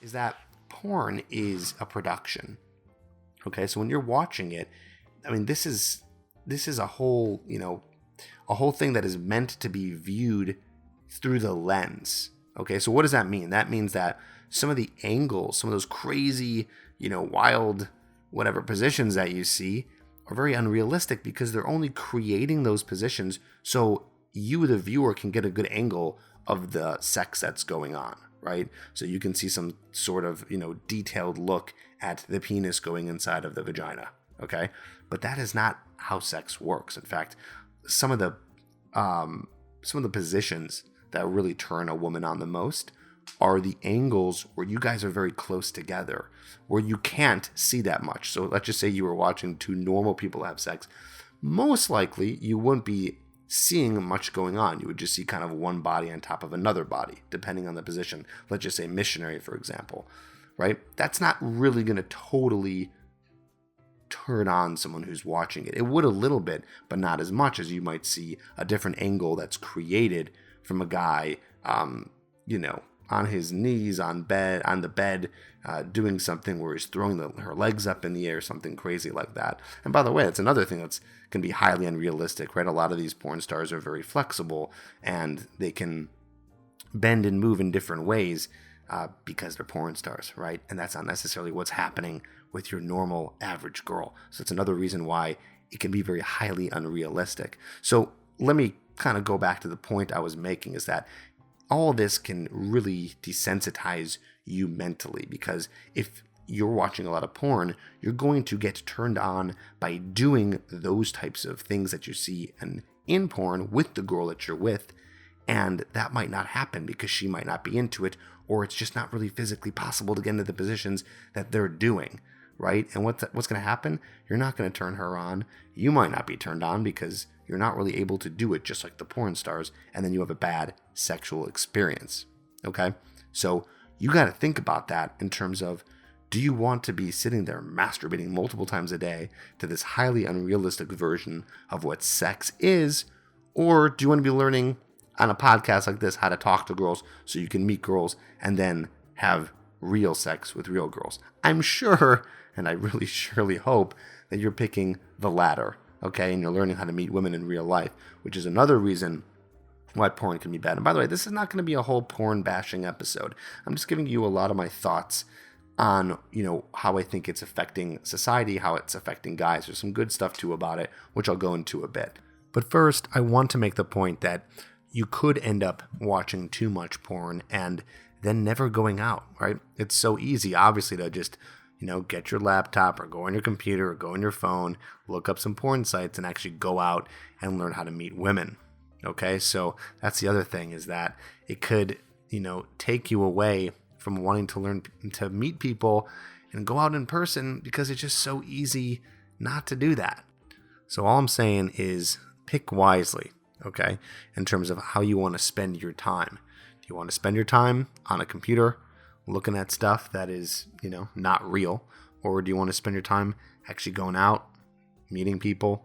Is that porn is a production. Okay, so when you're watching it, I mean, this is a whole, a whole thing that is meant to be viewed through the lens. Okay, so what does that mean? That means that some of the angles, some of those crazy, wild, whatever positions that you see are very unrealistic because they're only creating those positions so you, the viewer, can get a good angle of the sex that's going on, right? So you can see some sort of, detailed look at the penis going inside of the vagina, okay? But that is not how sex works. In fact, some of the positions that really turn a woman on the most are the angles where you guys are very close together, where you can't see that much. So let's just say you were watching two normal people have sex. Most likely, you wouldn't be seeing much going on. You would just see kind of one body on top of another body, depending on the position. Let's just say missionary, for example, right? That's not really going to totally turn on someone who's watching it. It would a little bit, but not as much as you might see a different angle that's created from a guy, on his knees on the bed, doing something where he's throwing her legs up in the air, something crazy like that. And by the way, that's another thing that's can be highly unrealistic, right? A lot of these porn stars are very flexible and they can bend and move in different ways because they're porn stars, right? And that's not necessarily what's happening with your normal average girl. So it's another reason why it can be very highly unrealistic. So let me kind of go back to the point I was making, is that all of this can really desensitize you mentally, because if you're watching a lot of porn, you're going to get turned on by doing those types of things that you see in porn with the girl that you're with, and that might not happen because she might not be into it, or it's just not really physically possible to get into the positions that they're doing, right? And what's going to happen? You're not going to turn her on. You might not be turned on because you're not really able to do it just like the porn stars, and then you have a bad sexual experience, okay? So you got to think about that in terms of, do you want to be sitting there masturbating multiple times a day to this highly unrealistic version of what sex is, or do you want to be learning on a podcast like this how to talk to girls so you can meet girls and then have real sex with real girls? I'm sure, and I really surely hope, that you're picking the latter, okay? And you're learning how to meet women in real life, which is another reason why porn can be bad. And by the way, this is not going to be a whole porn bashing episode. I'm just giving you a lot of my thoughts on, how I think it's affecting society, how it's affecting guys. There's some good stuff too about it, which I'll go into a bit. But first, I want to make the point that you could end up watching too much porn and then never going out, right? It's so easy, obviously, to just, get your laptop or go on your computer or go on your phone, look up some porn sites and actually go out and learn how to meet women, okay? So that's the other thing, is that it could, take you away from wanting to learn to meet people and go out in person, because it's just so easy not to do that. So all I'm saying is pick wisely, okay, in terms of how you want to spend your time. Do you want to spend your time on a computer looking at stuff that is, not real? Or do you want to spend your time actually going out, meeting people,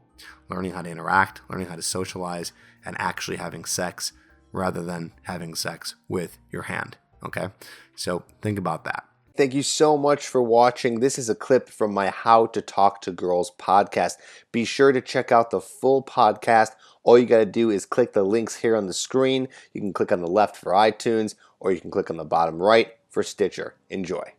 learning how to interact, learning how to socialize, and actually having sex rather than having sex with your hand? Okay, so think about that. Thank you so much for watching. This is a clip from my How to Talk to Girls podcast. Be sure to check out the full podcast. All you got to do is click the links here on the screen. You can click on the left for iTunes, or you can click on the bottom right for Stitcher. Enjoy.